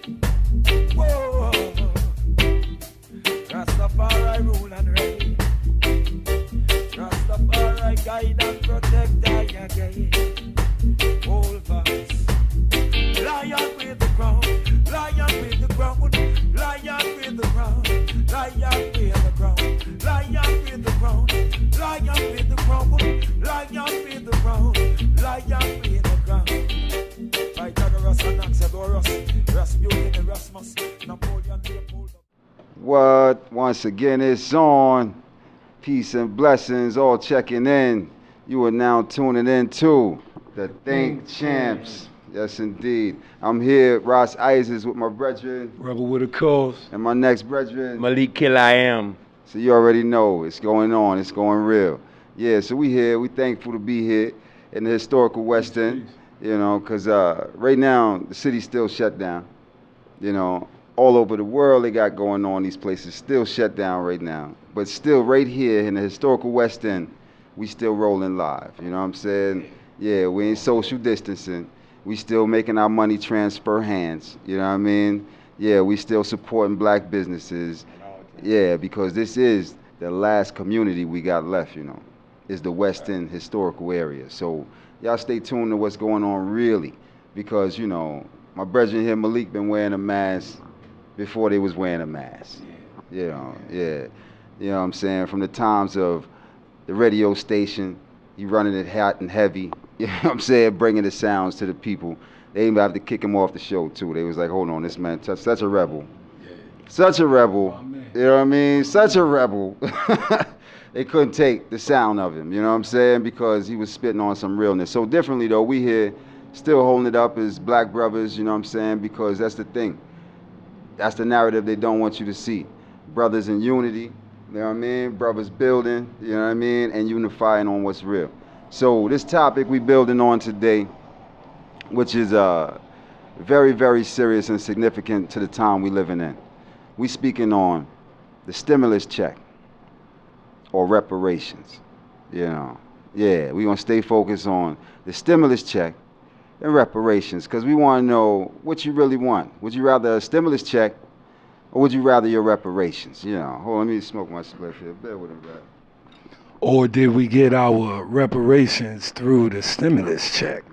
Whoa, Rastafari rule and reign. Rastafari guide and protect I again. Hold fast. Lion with the crown, lion with the crown, lion with the crown, lion with the crown, lion with the crown, lion with the crown, lion with the crown, lion with the crown. Pythagoras and Anaxagoras, Rasputin and Erasmus, Napoleon, Leopold. What? Once again, it's on. Peace and blessings, all checking in. You are now tuning in to the Think Champs. Yes, indeed. I'm here, Ross Izes, with my brethren. Rebel Witacause. And my next brethren. Malik Killiam. So you already know it's going on. It's going real. Yeah, so we here. We thankful to be here in the historical West End. You know, because right now the city's still shut down. You know, all over the world they got going on. These places still shut down right now. But still right here in the historical West End, we still rolling live. You know what I'm saying? Yeah, we ain't social distancing. We still making our money transfer hands. You know what I mean? Yeah, we still supporting black businesses. Yeah, because this is the last community we got left, you know, is the West End historical area. So y'all stay tuned to what's going on really, because, you know, my brethren here, Malik, been wearing a mask before they was wearing a mask. You know, yeah. You know what I'm saying? From the times of the radio station, he running it hot and heavy. You know what I'm saying? Bringing the sounds to the people. They even have to kick him off the show, too. They was like, hold on, this man, such a rebel. Yeah. Such a rebel. Oh, you know what I mean? Such a rebel. They couldn't take the sound of him, you know what I'm saying? Because he was spitting on some realness. So differently, though, we here still holding it up as black brothers, you know what I'm saying? Because that's the thing. That's the narrative they don't want you to see. Brothers in unity, you know what I mean? Brothers building, you know what I mean? And unifying on what's real. So this topic we building on today, which is very, very serious and significant to the time we living in. We speaking on the stimulus check or reparations, you know. Yeah, we gonna stay focused on the stimulus check and reparations because we wanna know what you really want. Would you rather a stimulus check or would you rather your reparations? You know, hold on, let me smoke my spliff here. Bear with it, bro. Or did we get our reparations through the stimulus check?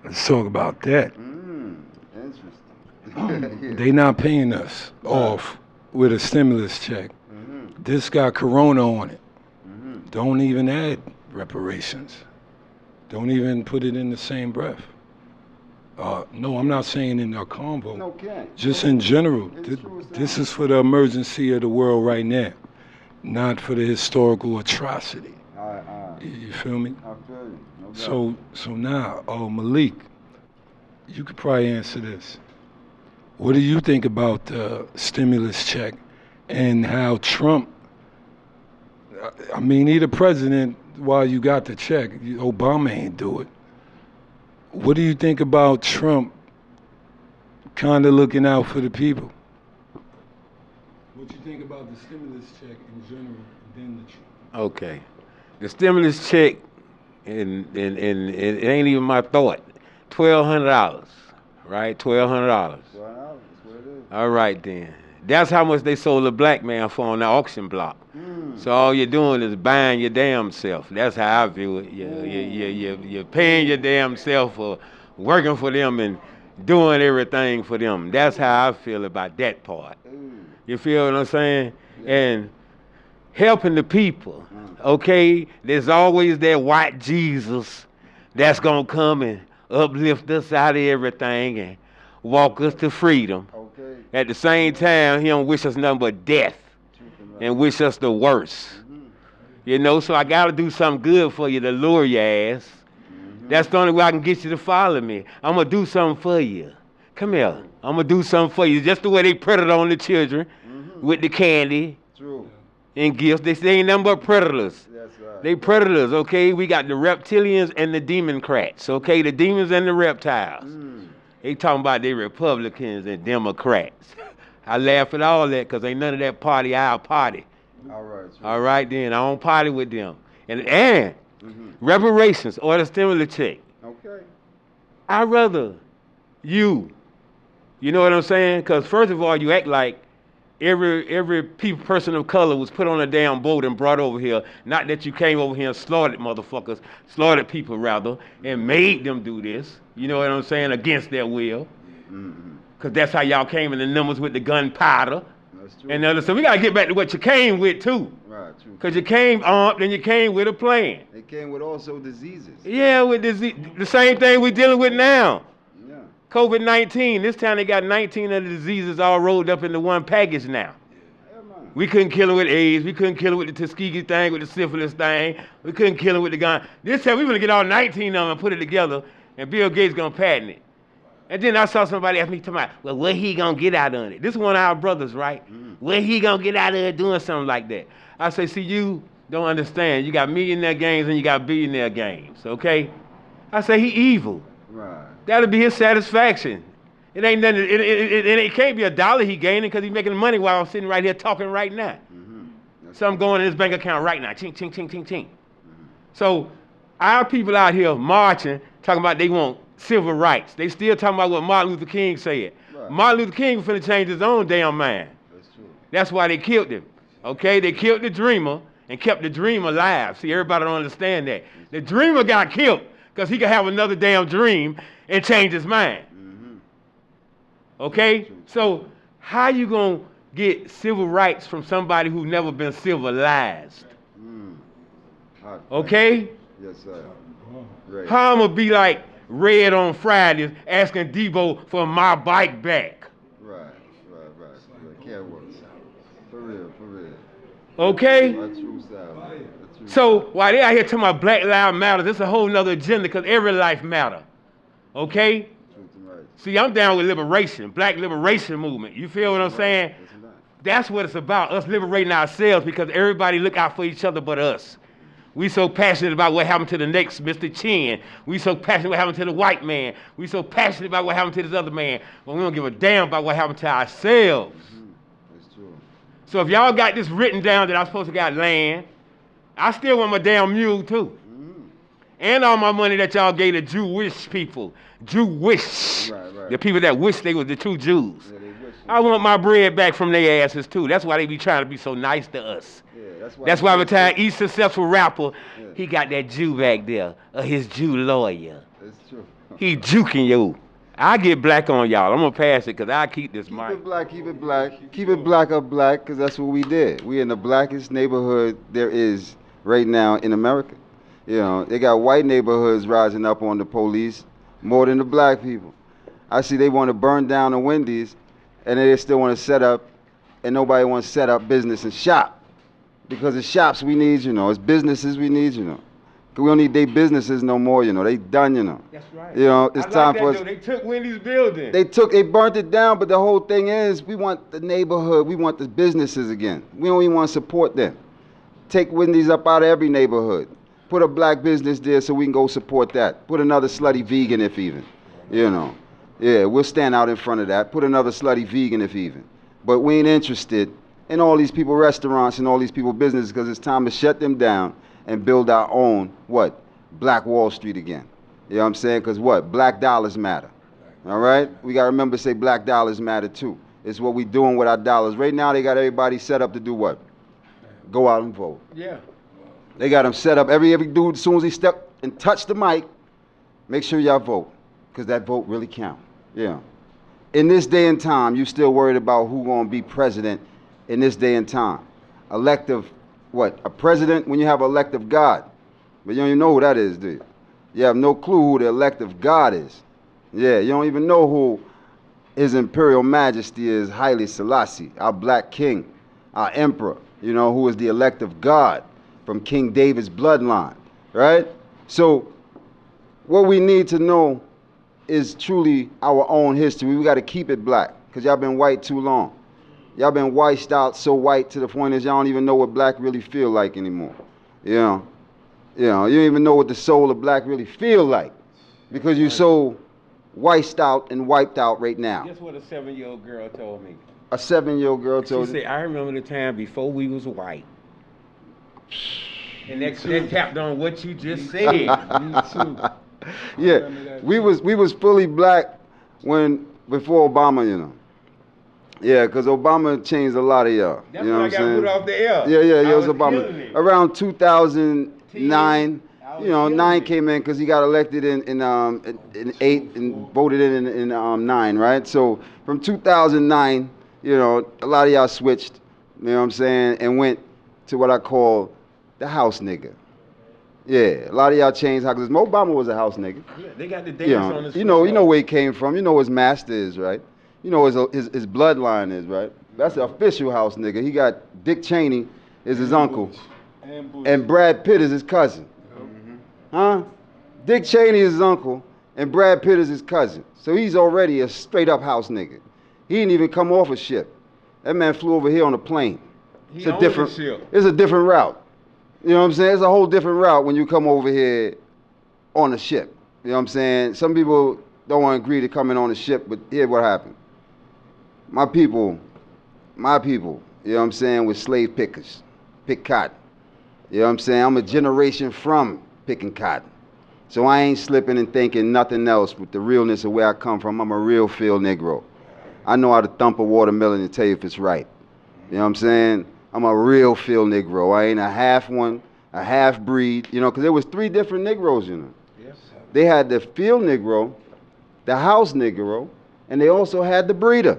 Let's talk about that. Interesting. They not paying us off with a stimulus check. This got Corona on it. Don't even add reparations. Don't even put it in the same breath. No, I'm not saying in our convo. No, can't. Just in general. This is for the emergency of the world right now, not for the historical atrocity. You feel me? I feel you. No doubt. So now, Malik, you could probably answer this. What do you think about the stimulus check and how Trump, I mean, he the president while you got the check. Obama ain't do it. What do you think about Trump kind of looking out for the people? What you think about the stimulus check in general and then the Trump? Okay. The stimulus check, and it ain't even my thought. $1,200, right? $1,200. That's what it is. All right then. That's how much they sold a black man for on the auction block. So all you're doing is buying your damn self. That's how I view it. You're paying your damn self for working for them and doing everything for them. That's how I feel about that part. You feel what I'm saying? And helping the people. Okay, there's always that white Jesus that's gonna come and uplift us out of everything and walk us to freedom. Okay. At the same time, he don't wish us nothing but death and wish us the worst. You know, so I gotta do something good for you to lure your ass. That's the only way I can get you to follow me. I'm gonna do something for you. Come here. I'm gonna do something for you. Just the way they printed on the children with the candy. True. And gifts. They ain't nothing but predators. That's right. They predators, okay? We got the reptilians and the democrats, okay? The demons and the reptiles. They talking about they Republicans and Democrats. I laugh at all that because ain't none of that party our party. All right. True. All right then, I don't party with them. And reparations or the stimulus check. Okay. I'd rather you You know what I'm saying? Because first of all, you act like every person of color was put on a damn boat and brought over here. Not that you came over here and slaughtered people rather, and made them do this. You know what I'm saying? Against their will. Because that's how y'all came in the numbers with the gunpowder. That's true. And so we got to get back to what you came with, too. Right, true. Because you came armed and you came with a plan. They came with also diseases. Yeah, with the same thing we're dealing with now. Yeah. COVID-19. This time they got 19 of the diseases all rolled up into one package now. We couldn't kill him with AIDS. We couldn't kill him with the Tuskegee thing, with the syphilis thing. We couldn't kill him with the gun. This time we're going to get all 19 of them and put it together, and Bill Gates going to patent it. And then I saw somebody ask me, talking about, well, what he going to get out of it? This is one of our brothers, right? What he going to get out of it doing something like that? I say, see, you don't understand. You got millionaire games and you got billionaire games, okay? I say, he evil. Right. That'll be his satisfaction. It ain't nothing. It can't be $1 he gaining because he's making money while I'm sitting right here talking right now. Something going in his bank account right now. Ching, ching, ching, ching, ching. So our people out here marching, talking about they want civil rights. They still talking about what Martin Luther King said. Right. Martin Luther King was finna change his own damn mind. That's true. That's why they killed him. Okay, they killed the dreamer and kept the dream alive. See, everybody don't understand that. The dreamer got killed because he could have another damn dream and change his mind. Okay? So how you going to get civil rights from somebody who never been civilized? Okay? Yes, sir. Right. How I'm going to be like Red on Fridays asking Debo for my bike back? Right. Can't work. For real. Okay? My true style, man. So while they out here talking about Black Lives Matter, this is a whole nother agenda because every life matter. Okay? See, I'm down with liberation, black liberation movement. You feel what I'm saying? That's what it's about, us liberating ourselves because everybody look out for each other but us. We so passionate about what happened to the next Mr. Chin. We so passionate what happened to the white man. We so passionate about what happened to this other man. But we don't give a damn about what happened to ourselves. That's true. So if y'all got this written down that I'm supposed to got land, I still want my damn mule too. And all my money that y'all gave the Jewish people. Jewish. Right. The people that wish they were the true Jews. Yeah, they wish I want my bread back from their asses too. That's why they be trying to be so nice to us. Yeah, that's why every time each successful rapper, he got that Jew back there, or his Jew lawyer. That's true. He juking you. I get black on y'all. I'm going to pass it because I keep this mic. Keep it black. Keep it black up black because that's what we did. We in the blackest neighborhood there is right now in America. You know, they got white neighborhoods rising up on the police more than the black people. I see they want to burn down the Wendy's and they still want to set up, and nobody wants to set up business and shop. Because it's shops we need, you know. It's businesses we need, you know. Because we don't need their businesses no more, you know. They done, you know. That's right. You know, it's time for us. They took Wendy's building. They burnt it down, but the whole thing is we want the neighborhood, we want the businesses again. We don't even want to support them. Take Wendy's up out of every neighborhood. Put a black business there so we can go support that. Put another slutty vegan if even, you know. Yeah, we'll stand out in front of that. Put another slutty vegan if even. But we ain't interested in all these people restaurants and all these people businesses because it's time to shut them down and build our own, what? Black Wall Street again. You know what I'm saying? Because what? Black dollars matter. All right? We got to remember to say black dollars matter too. It's what we doing with our dollars. Right now they got everybody set up to do what? Go out and vote. Yeah. They got them set up. Every dude, as soon as he step and touch the mic, make sure y'all vote, because that vote really count. Yeah. In this day and time, you still worried about who gonna be president in this day and time. Elective, what? A president when you have elective God. But you don't even know who that is, do you? You have no clue who the elective God is. Yeah, you don't even know who His Imperial Majesty is, Haile Selassie, our black king, our emperor, you know, who is the elective God from King David's bloodline, right? So what we need to know is truly our own history. We got to keep it black because y'all been white too long. Y'all been whited out so white to the point that y'all don't even know what black really feel like anymore. You know, you don't even know what the soul of black really feel like because you're so whited out and wiped out right now. Guess what a 7-year-old girl told me? A 7-year-old girl told you? She said, I remember the time before we was white. And that tapped on what you just said. Yeah, we was fully black when before Obama, you know. Yeah, because Obama changed a lot of y'all. That's you know when I what got I'm saying? put off the air. Yeah, I it was killing Obama. it. Around 2009, I was you know, killing 9 it. came in because he got elected in 8 and voted in 9, right? So from 2009, you know, a lot of y'all switched, you know what I'm saying, and went to what I call the house nigga. Yeah, a lot of y'all changed because Obama was a house nigga. Yeah, they got the dance You on know, the you know where he came from. You know his master is, right? You know his bloodline is, right? That's the official house nigga. He got Dick Cheney is his uncle, and Brad Pitt is his cousin. Huh? Dick Cheney is his uncle, and Brad Pitt is his cousin. So he's already a straight up house nigga. He didn't even come off a ship. That man flew over here on a plane. It's a different route. You know what I'm saying? It's a whole different route when you come over here on a ship. You know what I'm saying? Some people don't want to agree to coming on a ship, but here's what happened. My people, you know what I'm saying, with slave pickers, pick cotton. You know what I'm saying? I'm a generation from picking cotton. So I ain't slipping and thinking nothing else with the realness of where I come from. I'm a real field Negro. I know how to thump a watermelon and tell you if it's right. You know what I'm saying? I'm a real field Negro. I ain't a half one, a half breed, you know, because there was 3 different Negroes, you know. Yes. They had the field Negro, the house Negro, and they also had the breeder.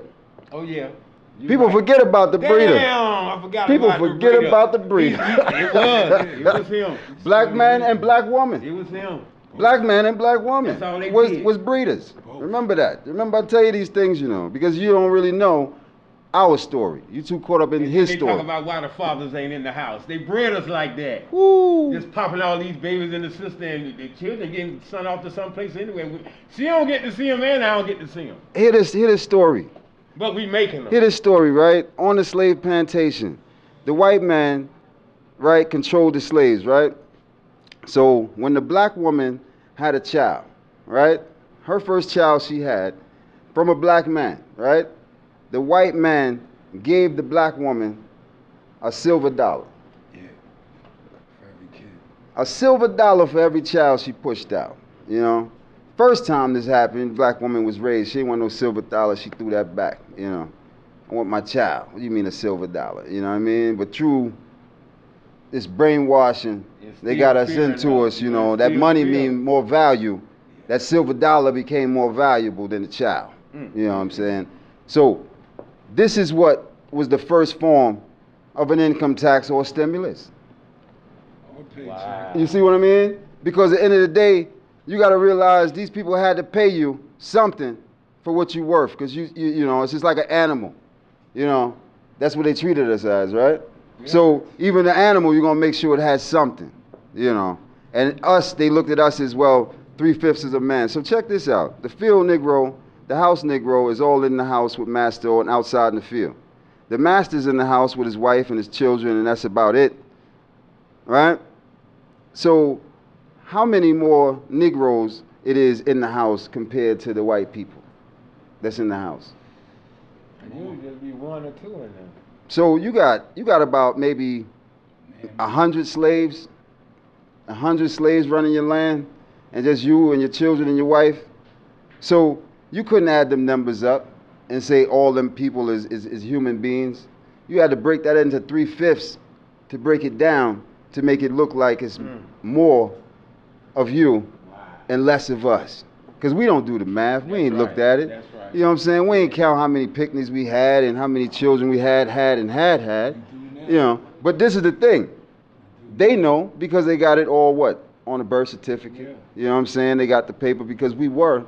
Oh, yeah. People forget about the breeder. Damn, I forgot People about forget the breeder. about the breeder. It was him. Black man and black woman. It was him. Black man and black woman That's all they was did. breeders. Remember that. Remember I tell you these things, you know, because you don't really know our story. You too caught up in his They story. talk about why the fathers ain't in the house. They bred us like that. Woo. Just popping all these babies in the sister and the children getting sent off to someplace anyway. She don't get to see them and I don't get to see them. Hear this story. But we making them. Hear this story, right? On the slave plantation, the white man, right, controlled the slaves, right? So when the black woman had a child, right? Her first child she had from a black man, right? The white man gave the black woman a silver dollar. Yeah, for every kid. A silver dollar for every child she pushed out, you know? First time this happened, black woman was raised. She didn't want no silver dollar. She threw that back, you know. I want my child. What do you mean a silver dollar? You know what I mean? But through this brainwashing, they got us into us, you know. That money mean more value. That silver dollar became more valuable than the child. You know what I'm saying? So this is what was the first form of an income tax or stimulus. Wow. You see what I mean? Because at the end of the day, you got to realize these people had to pay you something for what you're worth. Because you know, it's just like an animal. You know, that's what they treated us as, right? Yeah. So even the animal, you're gonna make sure it has something. You know, and us, they looked at us as well. 3/5 is a man. So check this out: the field Negro, the house Negro, is all in the house with master and outside in the field. The master's in the house with his wife and his children, and that's about it, right? So how many more Negroes it is in the house compared to the white people that's in the house? Usually just be 1 or 2 in there. So you got about maybe 100 slaves, 100 slaves running your land, and just you and your children and your wife. So you couldn't add them numbers up and say all them people is human beings. You had to break that into 3/5 to break it down to make it look like it's more of you and less of us. Because we don't do the math. We ain't looked at it. That's right. You know what I'm saying? We ain't count how many picnics we had and how many children we had. You know, but this is the thing. They know because they got it all what? On a birth certificate. Yeah. You know what I'm saying? They got the paper because we were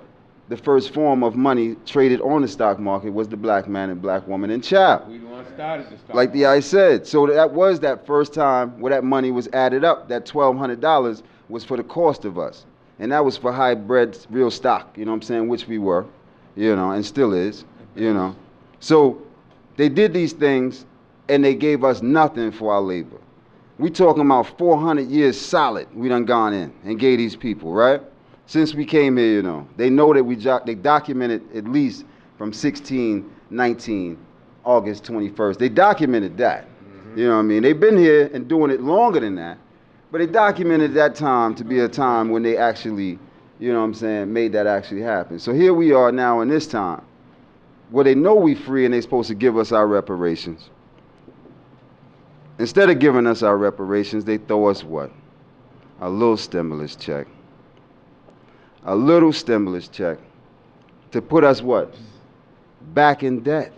the first form of money traded on the stock market was the black man and black woman and child. We the one started the stock like the I said. So that was that first time where that money was added up. That $1,200 was for the cost of us. And that was for high-bred real stock, you know what I'm saying, which we were, you know, and still is, you know. So they did these things, and they gave us nothing for our labor. We talking about 400 years solid we done gone in and gave these people, right? Since we came here, you know. They know that they documented at least from 1619, August 21st. They documented that, you know what I mean? They've been here and doing it longer than that. But they documented that time to be a time when they actually, you know what I'm saying, made that actually happen. So here we are now in this time. well, they know we free and they supposed to give us our reparations. Instead of giving us our reparations, they throw us what? A little stimulus check. A little stimulus check to put us what? Back in debt.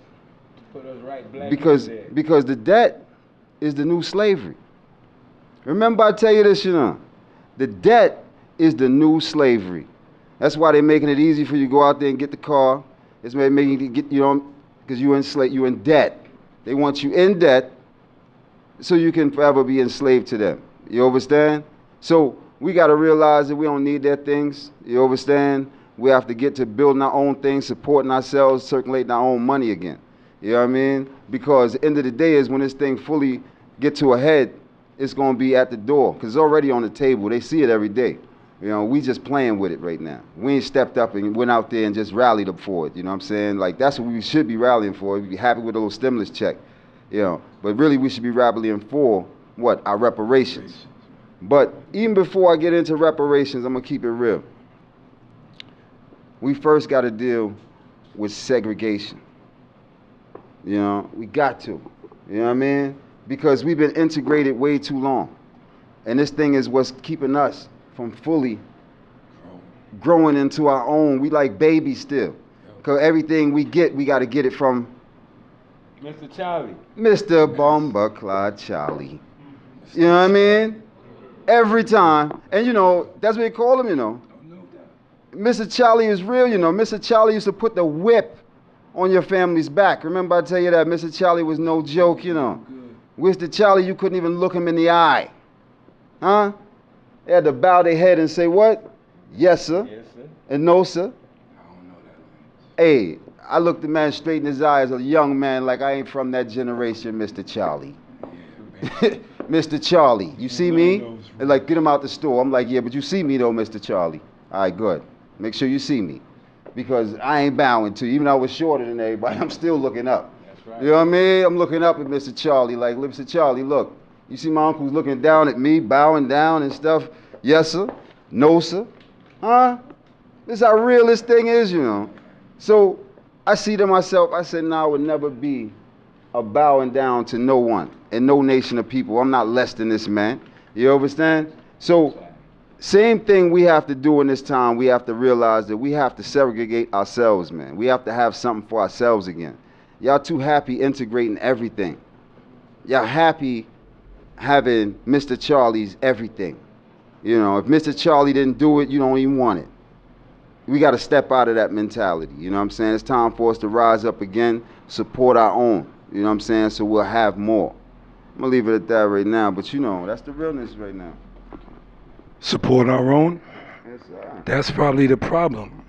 Put us right black Because the debt is the new slavery. Remember I tell you this, the debt is the new slavery. That's why they're making it easy for you to go out there and get the car. It's making you get, because you're in debt. They want you in debt so you can forever be enslaved to them. You understand? So we got to realize that we don't need their things. You understand? We have to get to building our own things, supporting ourselves, circulating our own money again. You know what I mean? Because the end of the day is when this thing fully get to a head, it's going to be at the door because it's already on the table. They see it every day. We just playing with it right now. We ain't stepped up and went out there and just rallied up for it. You know what I'm saying? Like, that's what we should be rallying for. We'd be happy with a little stimulus check. But really we should be rallying for what? Our reparations. But even before I get into reparations, I'm going to keep it real. We first got to deal with segregation. We got to. You know what I mean? Because we've been integrated way too long. And this thing is what's keeping us from fully growing into our own. We like babies still. Because everything we get, we got to get it from Mr. Charlie. Mr. Bomba Clyde Charlie. You know what I mean? Every time. And that's what they call him, Mr. Charlie is real, Mr. Charlie used to put the whip on your family's back. Remember I tell you that Mr. Charlie was no joke, Mr. Charlie, you couldn't even look him in the eye. Huh? They had to bow their head and say what? Yes, sir. Yes, sir. And no, sir. I don't know that. Hey, I looked the man straight in his eyes, a young man, like I ain't from that generation, Mr. Charlie. Yeah, Mr. Charlie, you see me? They're like, get him out the store. I'm like, yeah, but you see me though, Mr. Charlie. All right, good. Make sure you see me. Because I ain't bowing to you. Even though I was shorter than everybody, I'm still looking up. That's right. You know what I mean? I'm looking up at Mr. Charlie, like, Mr. Charlie, look. You see my uncle's looking down at me, bowing down and stuff. Yes, sir. No, sir. Huh? This is how real this thing is, So I see to myself, I said, I would never be a bowing down to no one and no nation of people. I'm not less than this man. You understand? So same thing we have to do in this time. We have to realize that we have to segregate ourselves, man. We have to have something for ourselves again. Y'all too happy integrating everything. Y'all happy having Mr. Charlie's everything. If Mr. Charlie didn't do it, you don't even want it. We got to step out of that mentality. You know what I'm saying? It's time for us to rise up again, support our own. You know what I'm saying? So we'll have more. I'm going to leave it at that right now. But that's the realness right now. Support our own? Yes, sir. That's probably the problem.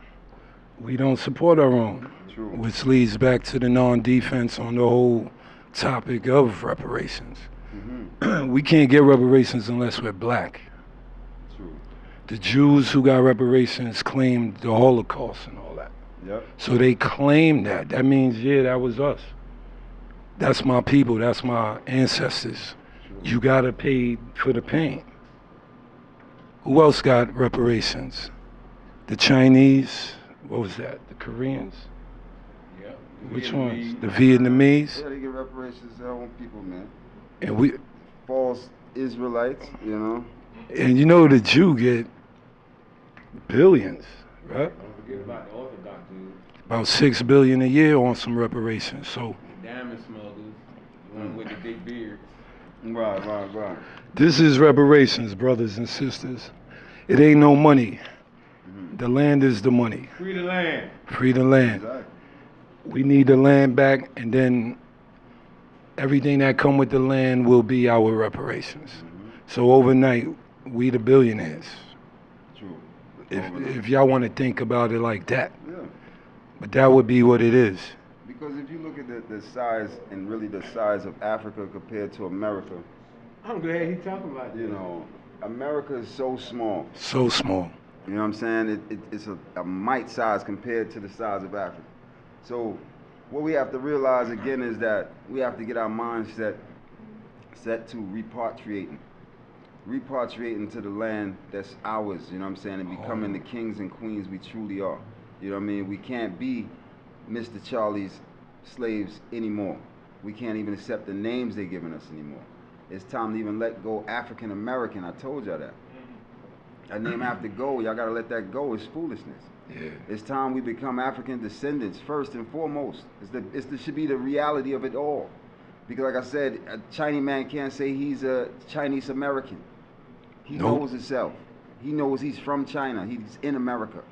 We don't support our own. True. Which leads back to the non-defense on the whole topic of reparations. Mm-hmm. We can't get reparations unless we're black. True. The Jews who got reparations claimed the Holocaust and all that. Yep. So they claim that. That means, yeah, that was us. That's my people. That's my ancestors. True. You got to pay for the pain. Who else got reparations? The Chinese? What was that? The Koreans? Yeah. Which ones? The Vietnamese? Yeah, they get reparations to their own people, man. And we, False Israelites, and the Jew get billions, right? Don't forget about the Orthodox dude. About $6 billion a year on some reparations. So Diamond smugglers. The one with the big beard. Right. this is reparations, brothers and sisters. It ain't no money. The land is the money. Free the land. Free the land. Exactly. We need the land back, and then everything that come with the land will be our reparations. So overnight, we the billionaires. True. If y'all want to think about it like that. Yeah. But that would be what it is. Because if you look at the size and really the size of Africa compared to America, I'm glad he's talking about this. America is so small. So small. You know what I'm saying? It's a mite size compared to the size of Africa. So what we have to realize again is that we have to get our mindset set to repatriating to the land that's ours, you know what I'm saying, and becoming the kings and queens we truly are. You know what I mean? We can't be Mr. Charlie's slaves anymore. We can't even accept the names they're giving us anymore. It's time to even let go African American. I told y'all that. That name have to go. Y'all gotta let that go. It's foolishness. Yeah. It's time we become African descendants first and foremost. Should be the reality of it all. Because like I said, a Chinese man can't say he's a Chinese American. He knows himself. He knows he's from China. He's in America.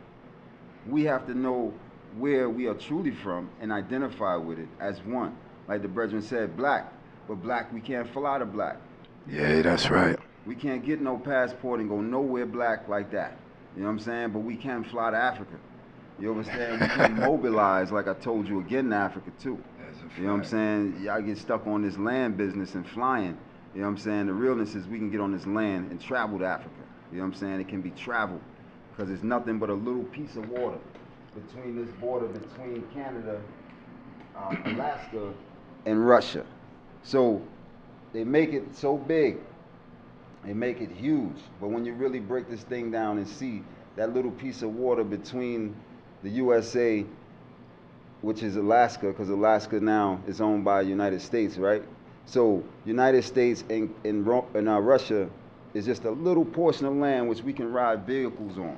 We have to know where we are truly from and identify with it as one. Like the brethren said, black. But black, we can't fly to black. Yeah, that's right. We can't get no passport and go nowhere black like that. You know what I'm saying? But we can fly to Africa. You understand? We can mobilize, like I told you, again, in Africa too. You know what I'm saying? Y'all get stuck on this land business and flying. You know what I'm saying? The realness is we can get on this land and travel to Africa. You know what I'm saying? It can be traveled because it's nothing but a little piece of water between this border between Canada, Alaska, and Russia. So they make it so big. They make it huge. But when you really break this thing down and see that little piece of water between the USA, which is Alaska, because Alaska now is owned by the United States, right? So United States and Russia is just a little portion of land which we can ride vehicles on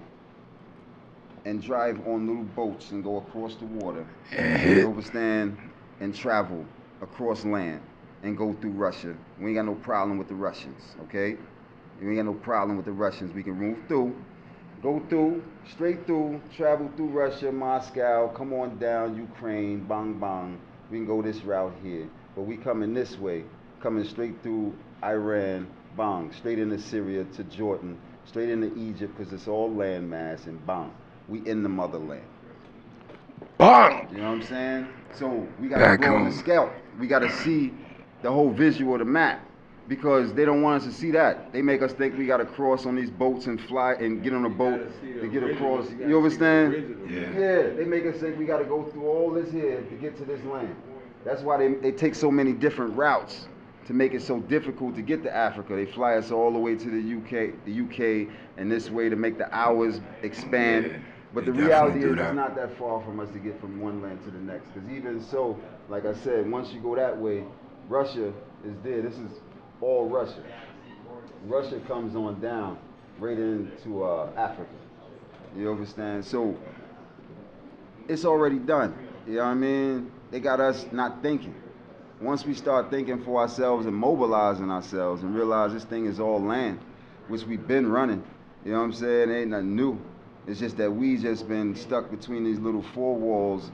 and drive on little boats and go across the water and overstand and travel across land and go through Russia. We ain't got no problem with the Russians, okay? We ain't got no problem with the Russians. We can move through, go through, straight through, travel through Russia, Moscow, come on down, Ukraine, bang, bang. We can go this route here. But we coming this way, coming straight through Iran, bang, straight into Syria to Jordan, straight into Egypt, because it's all landmass, and bang, we in the motherland. Bang! You know what I'm saying? So we got to blow the scalp. We got to see the whole visual of the map, because they don't want us to see that. They make us think we got to cross on these boats and fly and get on a boat to get across. You understand? Yeah. They make us think we got to go through all this here to get to this land. That's why they take so many different routes to make it so difficult to get to Africa. They fly us all the way to the UK, and this way to make the hours expand. Yeah, but the reality is it's not that far from us to get from one land to the next. Because even so, like I said, once you go that way, Russia is there. This is all Russia. Russia comes on down right into Africa. You understand? So it's already done. You know what I mean? They got us not thinking. Once we start thinking for ourselves and mobilizing ourselves and realize this thing is all land, which we've been running, you know what I'm saying? It ain't nothing new. It's just that we just been stuck between these little four walls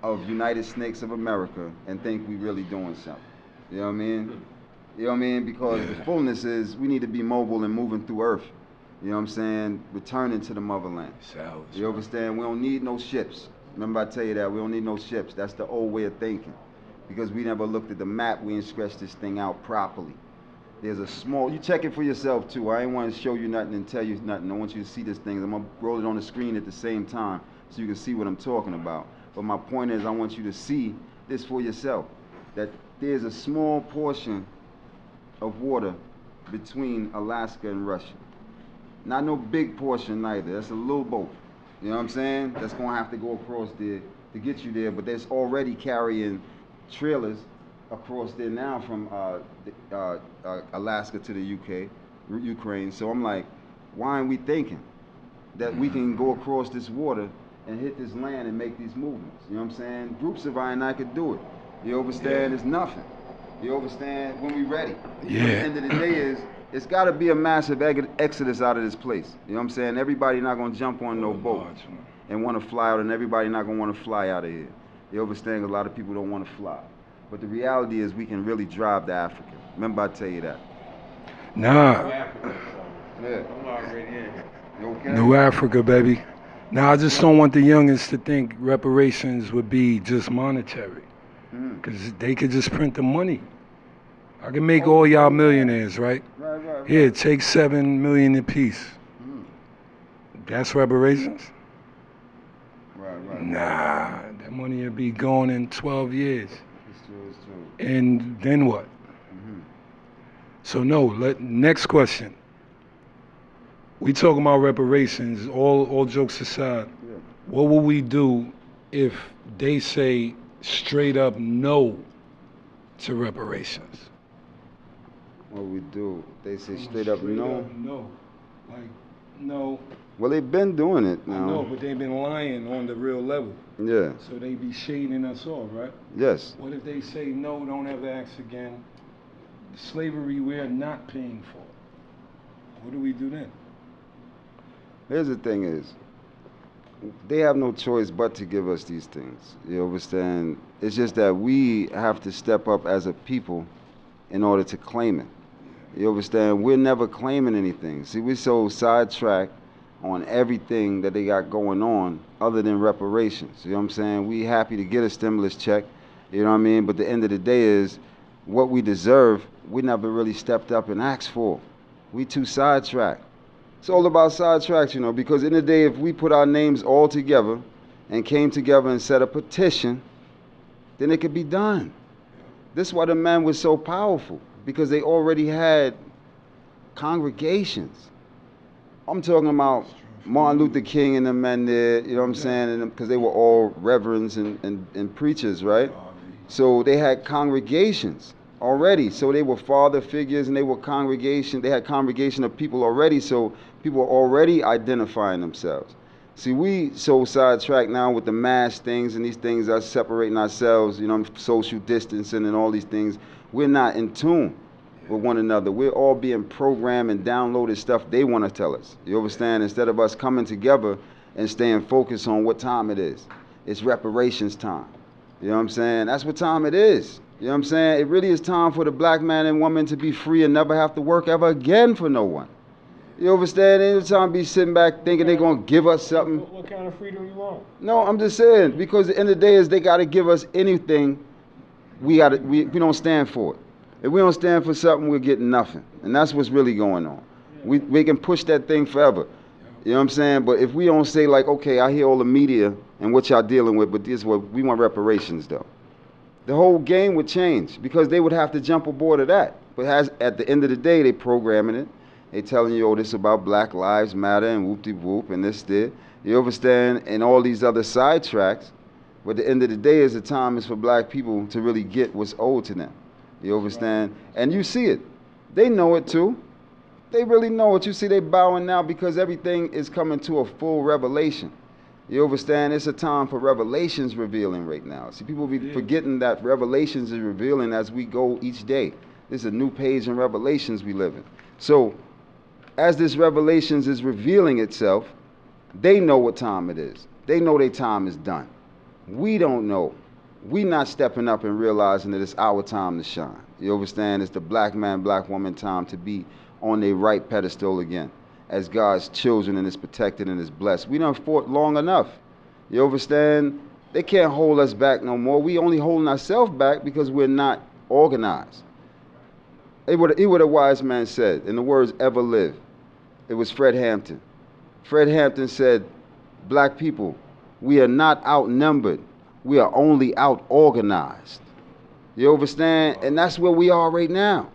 of United Snakes of America and think we really doing something. You know what I mean? You know what I mean? Because the fullness is we need to be mobile and moving through earth. You know what I'm saying? Returning to the motherland. You understand? We don't need no ships. Remember I tell you that, we don't need no ships. That's the old way of thinking. Because we never looked at the map, we didn't stretch this thing out properly. There's a small, you check it for yourself too. I ain't want to show you nothing and tell you nothing. I want you to see this thing. I'm going to roll it on the screen at the same time so you can see what I'm talking about. But my point is I want you to see this for yourself. That there's a small portion of water between Alaska and Russia. Not no big portion neither. That's a little boat. You know what I'm saying? That's going to have to go across there to get you there. But there's already carrying trailers across there now from Alaska to the Ukraine. So I'm like, why aren't we thinking that we can go across this water and hit this land and make these movements? You know what I'm saying? Groups of I and I could do it. You understand? It's nothing. You understand? When we ready. Yeah. At the end of the day is, it's got to be a massive exodus out of this place. You know what I'm saying? Everybody not going to jump on no boat and want to fly out, and everybody not going to want to fly out of here. You understand? A lot of people don't want to fly. But the reality is we can really drive to Africa. Remember I tell you that. Nah. Yeah. I'm already in. You okay? New Africa, baby. Now, I just don't want the youngins to think reparations would be just monetary. Because they could just print the money. I can make all y'all millionaires, right? Right. Here, take 7 million apiece. That's reparations? Right. Nah, that money will be gone in 12 years. It's true. And then what? So no, next question. We talking about reparations, all jokes aside. Yeah. What will we do if they say straight up no to reparations? What we do? They say straight up no. No. Like, no. Well, they've been doing it I now. know, but they've been lying on the real level. Yeah. So they be shading us off, right? Yes. What if they say no, don't ever ask again? Slavery we're not paying for. What do we do then? Here's the thing is, they have no choice but to give us these things. You understand? It's just that we have to step up as a people in order to claim it. You understand? We're never claiming anything. See, we're so sidetracked on everything that they got going on other than reparations. You know what I'm saying? We happy to get a stimulus check, you know what I mean? But the end of the day is what we deserve, we never really stepped up and asked for. We too sidetracked. It's all about sidetracks, you know, because in the day, if we put our names all together and came together and set a petition, then it could be done. This is why the men was so powerful, because they already had congregations. I'm talking about Martin Luther King and the men there, you know what I'm saying? Because they were all reverends and preachers, right? So they had congregations already. So they were father figures and they were congregation. They had congregation of people already. So people were already identifying themselves. See, we so sidetracked now with the mass things and these things, us separating ourselves, you know, social distancing and all these things. We're not in tune with one another. We're all being programmed and downloaded stuff they want to tell us. You understand? Instead of us coming together and staying focused on what time it is. It's reparations time. You know what I'm saying? That's what time it is. You know what I'm saying? It really is time for the black man and woman to be free and never have to work ever again for no one. You understand? Any time be sitting back thinking they're going to give us something. What kind of freedom you want? No, I'm just saying, because at the end of the day is they got to give us anything. We don't stand for it. If we don't stand for something, we're getting nothing. And that's what's really going on. We can push that thing forever. You know what I'm saying? But if we don't say like, okay, I hear all the media and what y'all dealing with, but this is what we want reparations though. The whole game would change because they would have to jump aboard of that. But at the end of the day, they programming it. They telling you, oh, this about Black Lives Matter and whoop-de-whoop and this, there. You understand? And all these other sidetracks. But at the end of the day is the time is for black people to really get what's owed to them. You understand? And you see it. They know it too. They really know it. You see they bowing now because everything is coming to a full revelation. You understand? It's a time for revelations revealing right now. See, people be forgetting that revelations is revealing as we go each day. This is a new page in revelations we live in. So, as this revelations is revealing itself, they know what time it is. They know their time is done. We don't know. We not stepping up and realizing that it's our time to shine. You understand? It's the black man, black woman time to be on their right pedestal again as God's children and is protected and is blessed. We done fought long enough. You understand? They can't hold us back no more. We only holding ourselves back because we're not organized. Hear what a wise man said, and the words ever live. It was Fred Hampton. Fred Hampton said, black people, we are not outnumbered. We are only out-organized. You understand? And that's where we are right now.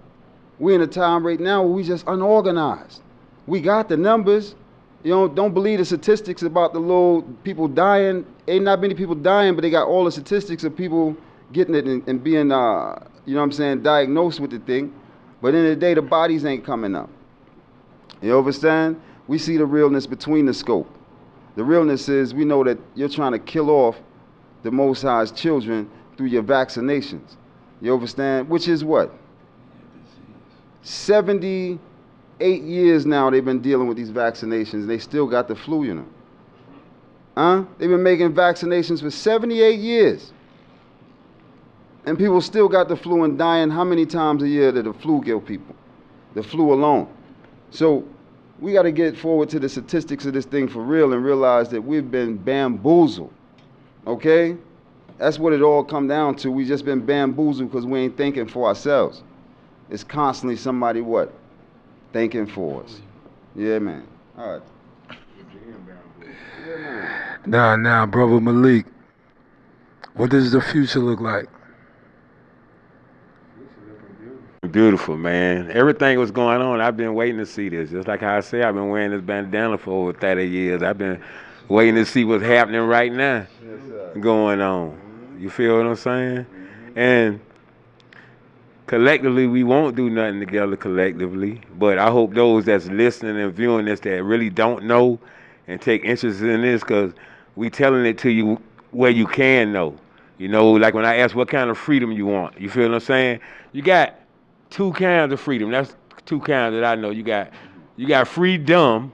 We're in a time right now where we just unorganized. We got the numbers. You know, don't believe the statistics about the little people dying. Ain't not many people dying, but they got all the statistics of people getting it and being, you know what I'm saying, diagnosed with the thing. But in the day, the bodies ain't coming up. You understand? We see the realness between the scope. The realness is we know that you're trying to kill off the Most High's children through your vaccinations. You understand? Which is what? 78 years now they've been dealing with these vaccinations. They still got the flu, you know. Huh? They've been making vaccinations for 78 years. And people still got the flu and dying how many times a year did the flu kill people? The flu alone. So we got to get forward to the statistics of this thing for real and realize that we've been bamboozled. Okay? That's what it all come down to. We just been bamboozled because we ain't thinking for ourselves. It's constantly somebody what? Thinking for us. Yeah, man. All right. Yeah, man. Now, brother Malik, what does the future look like? Beautiful, man. Everything was going on. I've been waiting to see this. Just like how I say, I've been wearing this bandana for over 30 years. I've been waiting to see what's happening right now Yes, sir. going on. You feel what I'm saying? And collectively, we won't do nothing together collectively. But I hope those that's listening and viewing this that really don't know and take interest in this, because we telling it to you where you can know. You know, like when I ask what kind of freedom you want, you feel what I'm saying? You got two kinds of freedom. That's two kinds that I know. You got freedom,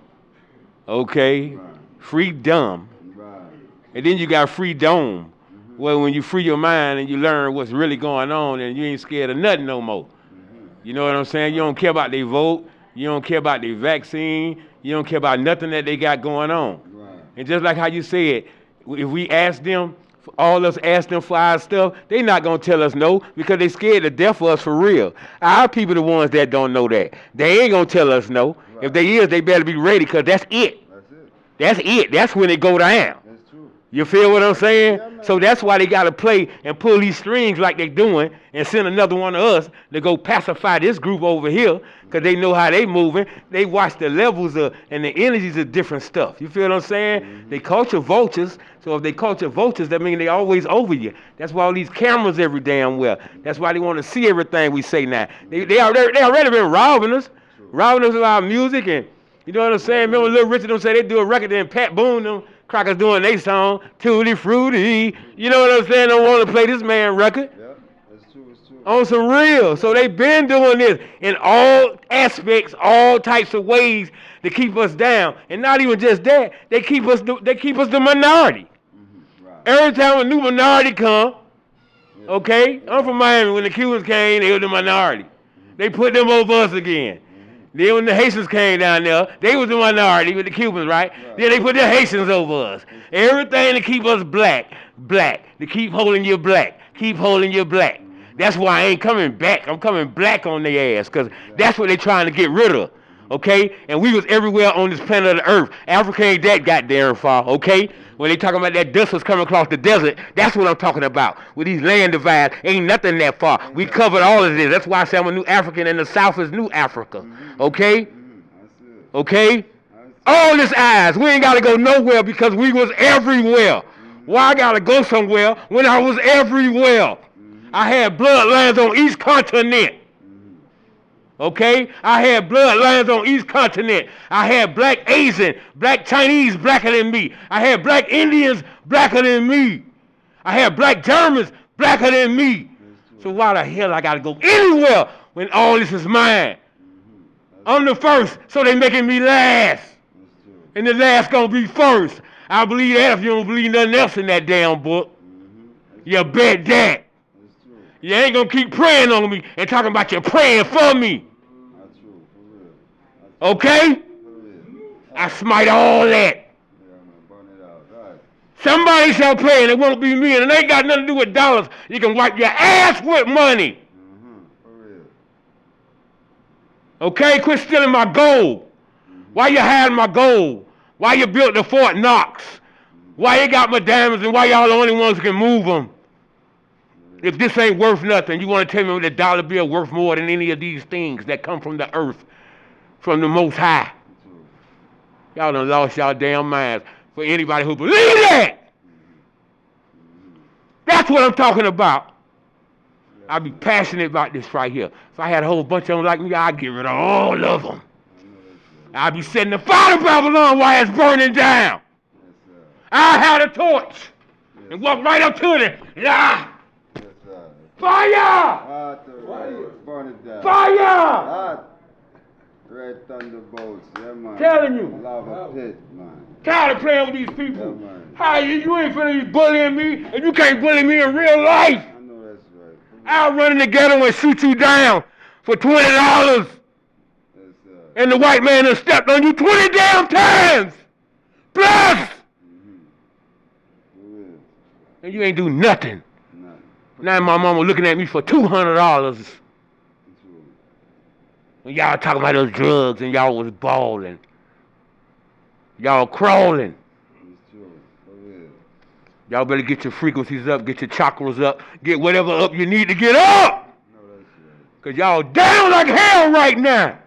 okay? Right. Freedom. Right. And then you got freedom. Well, when you free your mind and you learn what's really going on and you ain't scared of nothing no more. You know what I'm saying? You don't care about their vote. You don't care about their vaccine. You don't care about nothing that they got going on. Right. And just like how you said, if we ask them, all us ask them for our stuff, they not going to tell us no because they scared to death for us for real. Our people the ones that don't know that. They ain't going to tell us no. Right. If they is, they better be ready because that's it. That's it. That's it. That's when it go down. That's true. You feel what I'm saying? Yeah, man. So that's why they got to play and pull these strings like they doing and send another one of us to go pacify this group over here because they know how they moving. They watch the levels of and the energies of different stuff. You feel what I'm saying? They culture vultures. So if they culture vultures, that means they always over you. That's why all these cameras every damn well. That's why they want to see everything we say now. They already been robbing us of our music and you know what I'm saying? Remember Little Richard them say they do a record and Pat Boone them crackers doing their song, Tutti Fruity. You know what I'm saying? Don't want to play this man record. Yeah, that's true. It's true. On some real. So they been doing this in all aspects, all types of ways to keep us down. And not even just that, they keep us the minority. Right. Every time a new minority come, Yeah. okay? I'm from Miami. When the Cubans came, they were the minority. They put them over us again. Then when the Haitians came down there, they was the minority with the Cubans, right? Then they put the Haitians over us. Everything to keep us black, to keep holding you black, keep holding you black. That's why I ain't coming back. I'm coming black on their ass, because that's what they trying to get rid of, okay? And we was everywhere on this planet of the earth. Africa ain't that goddamn far, okay? When they talking about that dust was coming across the desert, that's what I'm talking about. With these land divides, ain't nothing that far. We covered all of this. That's why I say I'm a new African and the South is new Africa. Okay? Okay? All this eyes. We ain't got to go nowhere because we was everywhere. Why I got to go somewhere when I was everywhere? I had bloodlines on each continent. Okay? I had bloodlines on each continent. I had black Asian, black Chinese blacker than me. I had black Indians blacker than me. I had black Germans blacker than me. So why the hell I gotta go anywhere when all this is mine? I'm the first, so they making me last. And the last gonna be first. I believe that if you don't believe nothing else in that damn book. You bet that. You ain't gonna keep praying on me and talking about you praying for me. That's true. For real. Okay? For real. I smite all that. Yeah, man. Burn it out. Right. Somebody shall pay and it won't be me, and it ain't got nothing to do with dollars. You can wipe your ass with money. For real. Okay? Quit stealing my gold. Why you hiding my gold? Why you built the Fort Knox? Why you got my diamonds and why y'all the only ones who can move them? If this ain't worth nothing, you want to tell me the dollar bill worth more than any of these things that come from the earth, from the Most High? Y'all done lost y'all damn minds for anybody who believes that. That's what I'm talking about. I be passionate about this right here. If I had a whole bunch of them like me, I'd get rid of all of them. I'd be setting the fire to Babylon while it's burning down. I had a torch and walk right up to it. Yeah. Fire! Burn it down. Fire! Red thunderbolts, yeah, man. Telling you. Lava pit, man. Tired of playing with these people. Yeah, man. How you ain't finna be bullying me and you can't bully me in real life. I know that's right. I'll run in the ghetto and shoot you down for $20. And the white man has stepped on you 20 damn times. Plus! And you ain't do nothing. Now my mama looking at me for $200. When y'all talking about those drugs and y'all was balling. Y'all crawling. Y'all better get your frequencies up, get your chakras up, get whatever up you need to get up. Cause y'all down like hell right now.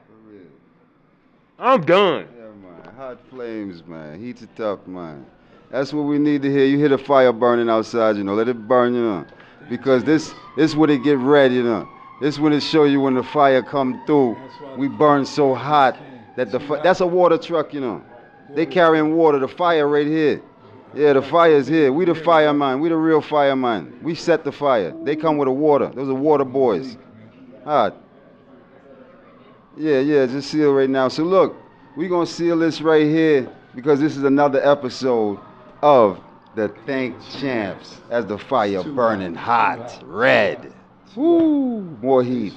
I'm done. Yeah, man. Hot flames, man. Heat's tough, man. That's what we need to hear. You hear the fire burning outside, you know. Let it burn, you know. Because this when it get red, you know. This when it show you when the fire come through. We burn so hot that that's a water truck, you know. They carrying water. The fire right here. Yeah, the fire's here. We the fireman. We the real fireman. We set the fire. They come with the water. Those are water boys. All right. Yeah, just seal right now. So look, we gonna seal this right here because this is another episode of the Think Champs as the fire burning hot, red. Woo, more heat.